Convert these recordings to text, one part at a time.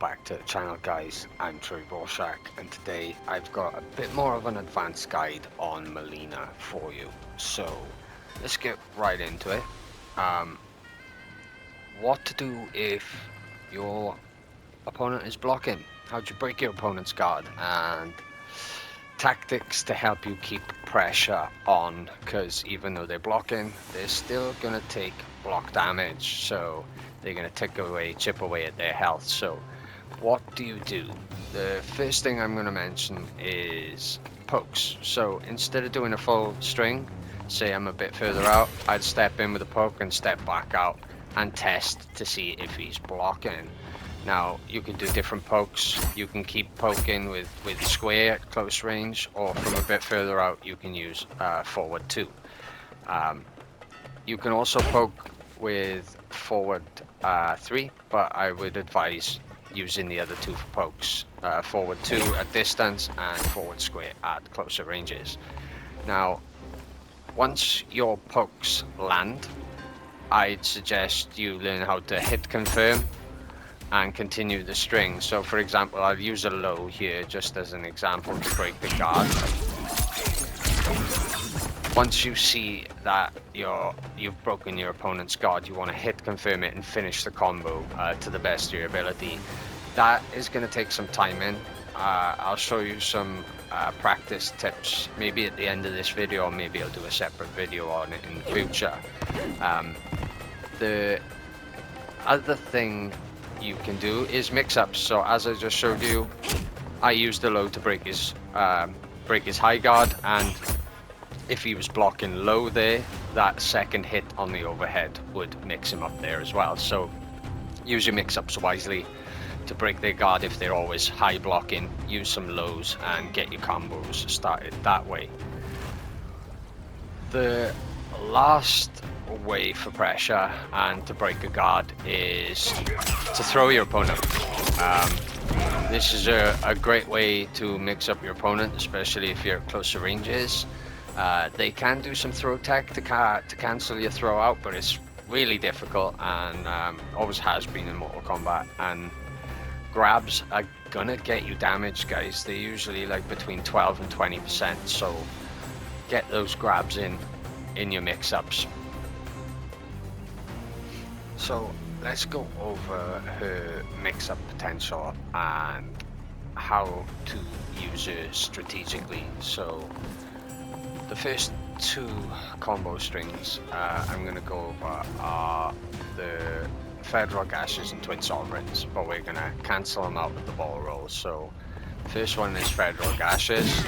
back to the channel, guys. I'm Troy Rorschach, and today I've got a bit more of an advanced guide on Mileena for you. So let's get right into it. What to do if your opponent is blocking? How'd you break your opponent's guard? And tactics to help you keep pressure on, because even though they're blocking, they're still gonna take block damage, so they're gonna chip away at their health. So what do? The first thing I'm gonna mention is pokes. So instead of doing a full string, say I'm a bit further out, I'd step in with a poke and step back out and test to see if he's blocking. Now, you can do different pokes. You can keep poking with square at close range, or from a bit further out, you can use forward 2. You can also poke with forward 3, but I would advise using the other 2 for pokes. Forward 2 at distance and forward square at closer ranges. Now, once your pokes land, I'd suggest you learn how to hit confirm and continue the string. So for example, I'll use a low here just as an example to break the guard. Once you see that you've broken your opponent's guard, you want to hit confirm it and finish the combo to the best of your ability. That is going to take some time in. I'll show you some practice tips maybe at the end of this video, or maybe I'll do a separate video on it in the future. The other thing you can do is mix-ups. So as I just showed you, I used the low to break his high guard, and if he was blocking low there, that second hit on the overhead would mix him up there as well. So use your mix-ups wisely to break their guard. If they're always high blocking, use some lows and get your combos started that way. The last way for pressure and to break a guard is to throw your opponent. This is a great way to mix up your opponent, especially if you're at closer ranges. They can do some throw tech to cancel your throw out, but it's really difficult, and always has been in Mortal Kombat. And grabs are gonna get you damaged, guys. They're usually like between 12 and 20%, so get those grabs in your mix-ups. So let's go over her mix-up potential and how to use her strategically. So the first 2 combo strings I'm going to go over are the Federal Gashes and Twin Sovereigns, but we're going to cancel them out with the ball roll. So the first one is Federal Gashes,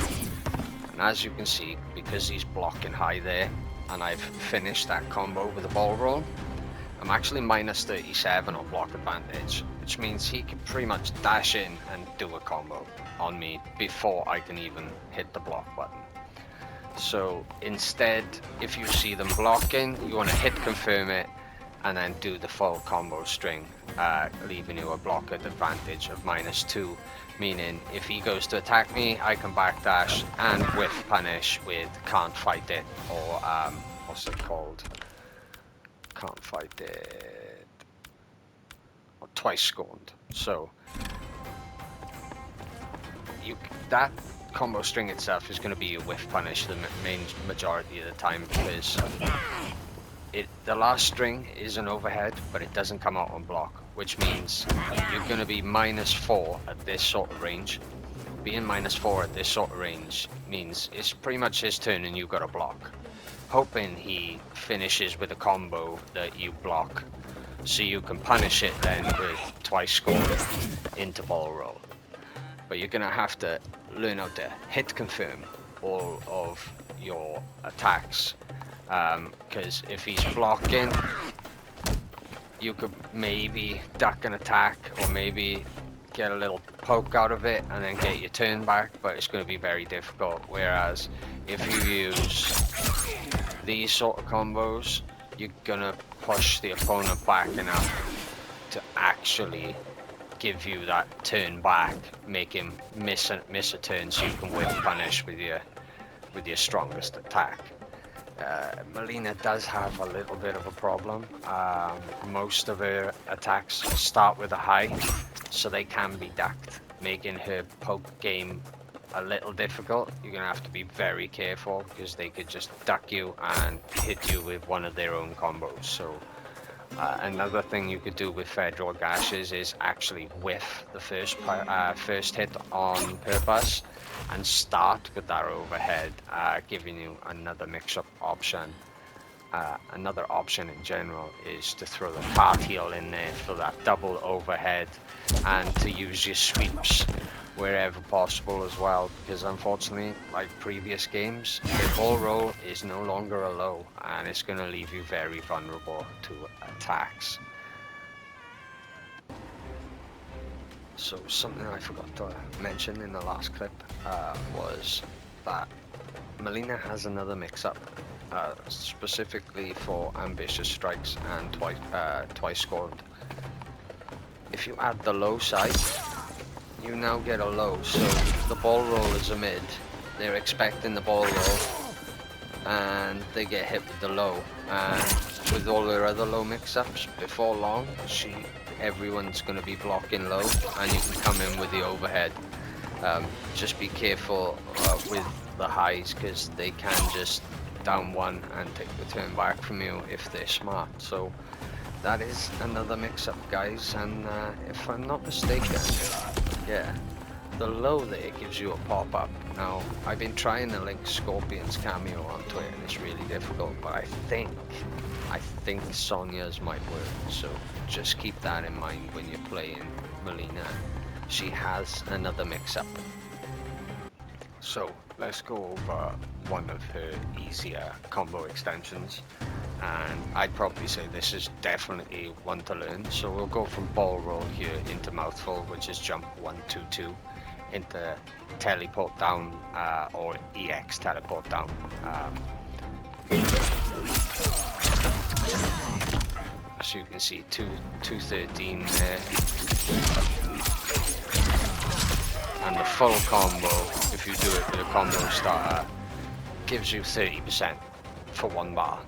and as you can see, because he's blocking high there and I've finished that combo with the ball roll, I'm actually minus 37 on block advantage, which means he can pretty much dash in and do a combo on me before I can even hit the block button. So instead, if you see them blocking, you want to hit confirm it and then do the full combo string, leaving you a block advantage of -2, meaning if he goes to attack me, I can backdash and whiff punish with can't fight it, or what's it called? Can't fight it, or twice scorned. So that combo string itself is going to be a whiff punish the main majority of the time, because the last string is an overhead, but it doesn't come out on block, which means you're going to be -4 at this sort of range. Being -4 at this sort of range means it's pretty much his turn and you've got to block, hoping he finishes with a combo that you block, so you can punish it then with twice score into ball roll. But you're gonna have to learn how to hit confirm all of your attacks, because if he's blocking, you could maybe duck an attack or maybe get a little poke out of it and then get your turn back, but it's going to be very difficult. Whereas if you use these sort of combos, you're gonna push the opponent back enough to actually give you that turn back, make him miss a turn, so you can whip punish with your strongest attack. Mileena does have a little bit of a problem. Most of her attacks start with a high, so they can be ducked, making her poke game a little difficult. You're gonna have to be very careful because they could just duck you and hit you with one of their own combos. So another thing you could do with Federal Gashes is actually whiff the first hit on purpose and start with that overhead, giving you another mix-up option. Another option in general is to throw the cart heel in there for that double overhead and to use your sweeps wherever possible as well, because unfortunately, like previous games, the ball roll is no longer a low and it's going to leave you very vulnerable to attacks. So something I forgot to mention in the last clip was that Mileena has another mix-up, specifically for ambitious strikes and twice scored. If you add the low side, you now get a low, so the ball roll is a mid. They're expecting the ball roll, and they get hit with the low. And with all their other low mix-ups, before long, everyone's going to be blocking low, and you can come in with the overhead. Just be careful with the highs, because they can just down one and take the turn back from you if they're smart. So that is another mix-up, guys, and if I'm not mistaken, yeah, the low there gives you a pop-up. Now, I've been trying to link Scorpion's cameo onto it, and it's really difficult, but I think Sonya's might work, so just keep that in mind when you're playing Mileena. She has another mix-up. So, let's go over one of her easier combo extensions, and I'd probably say this is definitely one to learn. So we'll go from ball roll here into mouthful, which is jump 1-2-2, into teleport down or EX teleport down. So you can see 213 there, and the full combo, if you do it with a combo starter, gives you 30% for 1 bar.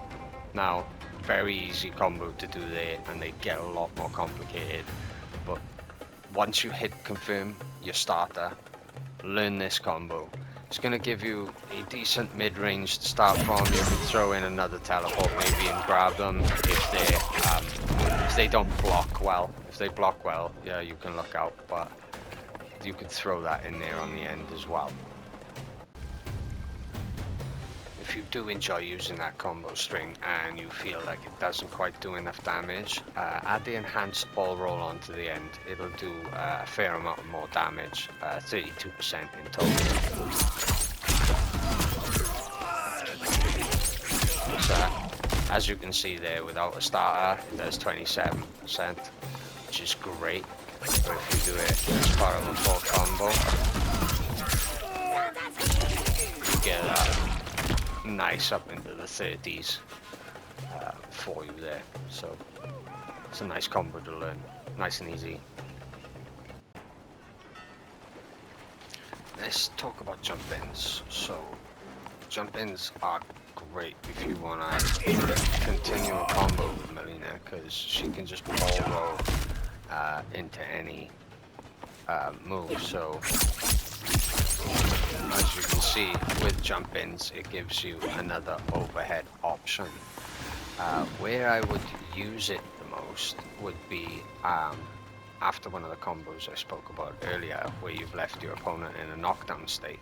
Now, very easy combo to do there, and they get a lot more complicated, but once you hit confirm your starter, learn this combo. It's going to give you a decent mid-range to start from. You can throw in another teleport maybe and grab them if they don't block well. If they block well, yeah, you can look out, but you could throw that in there on the end as well. If you do enjoy using that combo string and you feel like it doesn't quite do enough damage, add the enhanced ball roll onto the end. It'll do a fair amount more damage, 32% in total. So, as you can see there, without a starter, it does 27%, which is great. But if you do it as part of a full combo, you get nice up into the 30s for you there. So it's a nice combo to learn, nice and easy. Let's talk about jump-ins. So jump-ins are great if you want to continue a combo with Mileena, because she can just ball roll into any move. So as you can see, with jump-ins, it gives you another overhead option. Where I would use it the most would be after one of the combos I spoke about earlier, where you've left your opponent in a knockdown state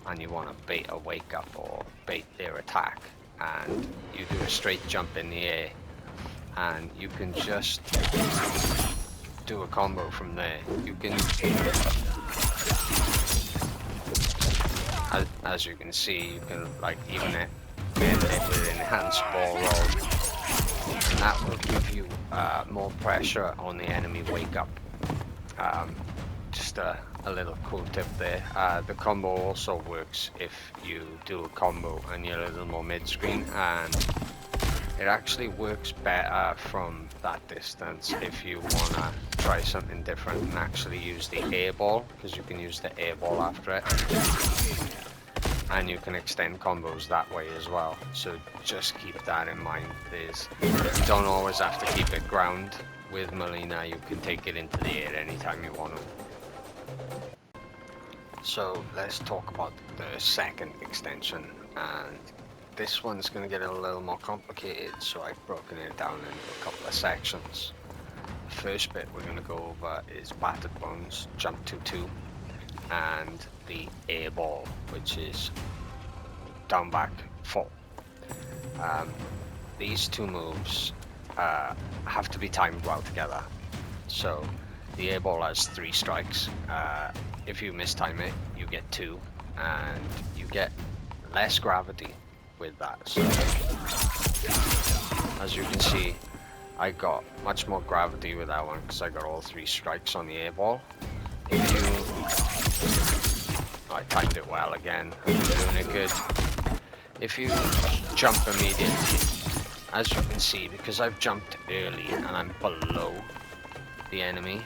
and you want to bait a wake up or bait their attack, and you do a straight jump in the air, and you can just do a combo from there. You can, as you can see, you can like even end it with enhanced ball roll, and that will give you more pressure on the enemy wake up. Just a little cool tip there. The combo also works if you do a combo and you're a little more mid-screen, and it actually works better from that distance if you want to try something different and actually use the air ball, because you can use the air ball after it. and you can extend combos that way as well. So just keep that in mind. You don't always have to keep it ground. With Mileena, you can take it into the air anytime you want to. So let's talk about the second extension, and this one's going to get a little more complicated, so I've broken it down into a couple of sections. The first bit we're going to go over is Battered Bones, Jump 2-2, and the Air Ball, which is Down Back 4. These two moves have to be timed well together. So the Air Ball has 3 strikes. If you mistime it, you get 2, and you get less gravity with that. So as you can see, I got much more gravity with that one because I got all 3 strikes on the Air Ball. I timed it well again. I'm doing it good. If you jump immediately, as you can see, because I've jumped early and I'm below the enemy,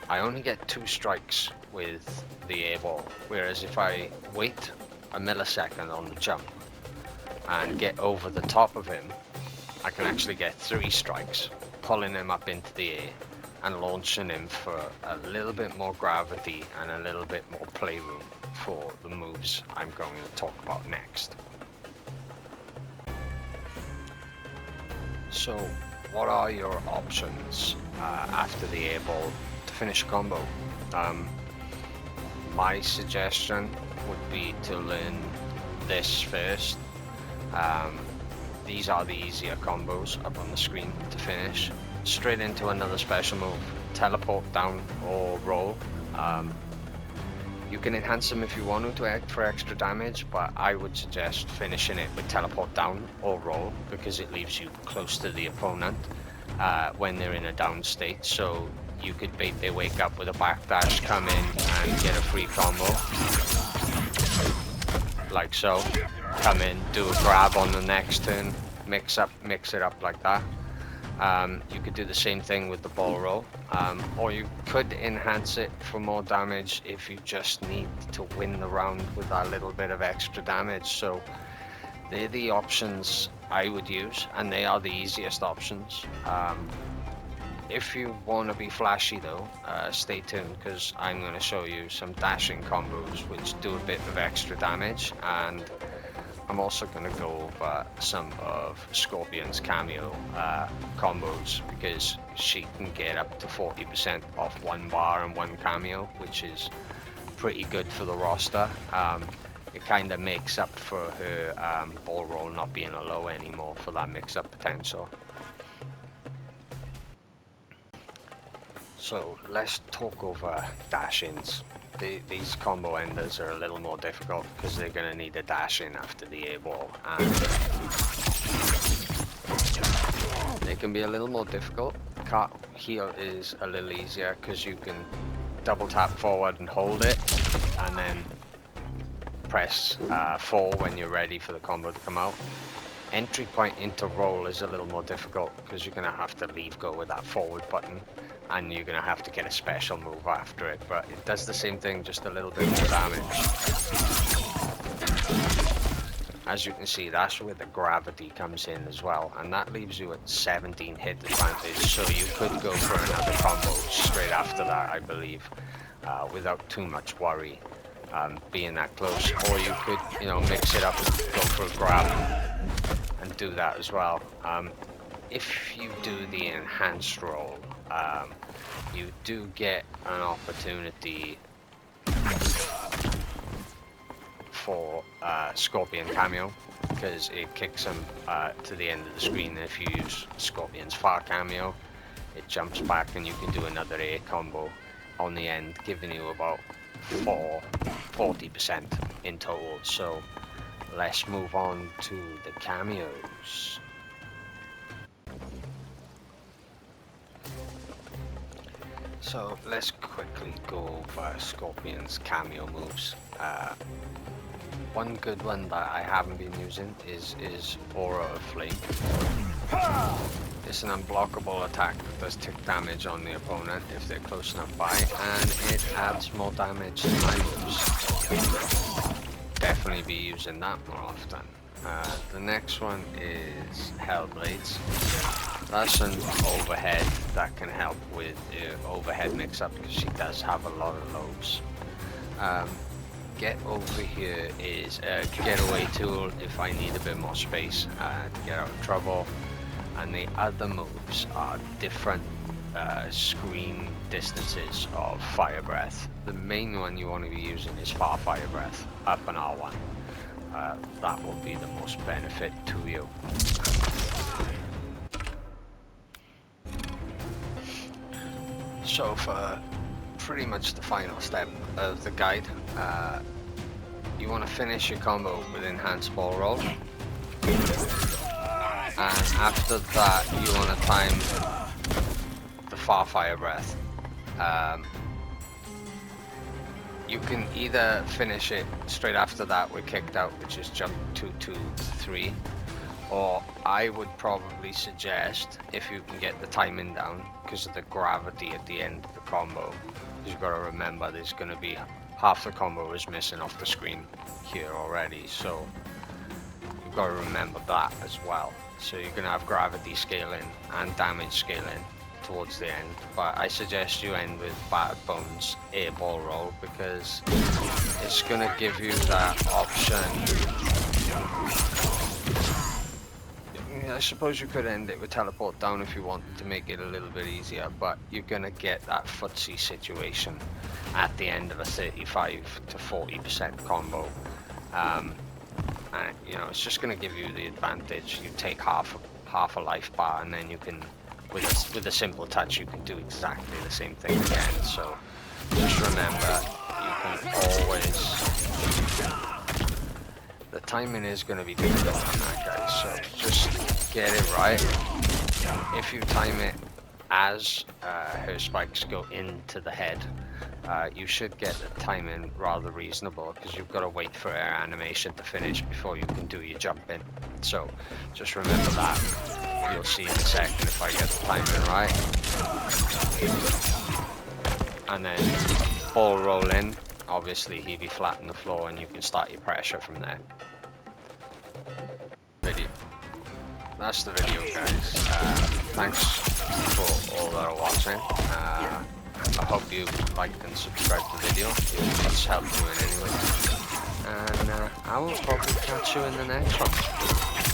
I only get 2 strikes with the Air Ball. Whereas if I wait a millisecond on the jump and get over the top of him, I can actually get 3 strikes, pulling him up into the air and launching him for a little bit more gravity and a little bit more playroom for the moves I'm going to talk about next. So what are your options after the Air Ball to finish a combo? My suggestion would be to learn this first. These are the easier combos up on the screen to finish. Straight into another special move, teleport down or roll. You can enhance them if you want to for extra damage, but I would suggest finishing it with teleport down or roll because it leaves you close to the opponent when they're in a down state. So you could bait their wake up with a backdash, come in and get a free combo. Like so. Come in, do a grab on the next turn, mix it up like that. You could do the same thing with the ball roll, or you could enhance it for more damage if you just need to win the round with that little bit of extra damage. So they're the options I would use, and they are the easiest options. If you want to be flashy though, stay tuned because I'm going to show you some dashing combos which do a bit of extra damage, and I'm also going to go over some of Scorpion's cameo combos because she can get up to 40% off 1 bar and 1 cameo, which is pretty good for the roster. It kind of makes up for her ball roll not being a low anymore for that mix-up potential. So let's talk over dash-ins. These combo enders are a little more difficult because they're going to need a dash in after the Air Ball, and they can be a little more difficult. Cut here is a little easier because you can double tap forward and hold it, and then press 4 when you're ready for the combo to come out. Entry point into roll is a little more difficult because you're going to have to leave go with that forward button, and you're going to have to get a special move after it, but it does the same thing, just a little bit more damage. As you can see, that's where the gravity comes in as well, and that leaves you at 17 hit advantage, so you could go for another combo straight after that, I believe, without too much worry being that close. Or you could, mix it up, go for a grab, and do that as well. If you do the enhanced roll, you do get an opportunity for Scorpion cameo because it kicks them to the end of the screen. If you use Scorpion's far cameo, it jumps back and you can do another air combo on the end, giving you about 40% in total. So let's move on to the cameos. So let's quickly go over Scorpion's cameo moves. One good one that I haven't been using is Aura of Flame. It's an unblockable attack that does tick damage on the opponent if they're close enough by, and it adds more damage to my moves. definitely be using that more often. The next one is Hellblades. That's an overhead that can help with the overhead mix-up because she does have a lot of lobes. Get over here is a getaway tool if I need a bit more space to get out of trouble. And the other moves are different screen distances of fire breath. The main one you want to be using is far fire breath, up and R1. That will be the most benefit to you. So for pretty much the final step of the guide, you want to finish your combo with enhanced ball roll. And after that, you want to time the far fire breath. You can either finish it straight after that with kicked out, which is jump 2, 2, 3, or I would probably suggest, if you can get the timing down, because of the gravity at the end of the combo, because you've got to remember there's going to be half the combo is missing off the screen here already, so you've got to remember that as well. So you're going to have gravity scaling and damage scaling towards the end, but I suggest you end with Battered Bones air ball roll because it's going to give you that option. I suppose you could end it with teleport down if you wanted to make it a little bit easier, but you're going to get that footsie situation at the end of a 35 to 40% combo. And you know, it's just going to give you the advantage. You take half a life bar, and then you can, with a simple touch, you can do exactly the same thing again. So just remember, you can always. The timing is going to be difficult on that, guys. So just get it right. If you time it as her spikes go into the head, you should get the timing rather reasonable because you've got to wait for her animation to finish before you can do your jump in. So just remember that. You'll see in a second if I get the timing right. And then ball roll in. Obviously he'd be flat on the floor and you can start your pressure from there. That's the video, guys. Thanks for all that are watching. I hope you liked and subscribed to the video. It's helped you in any way. And I will probably catch you in the next one.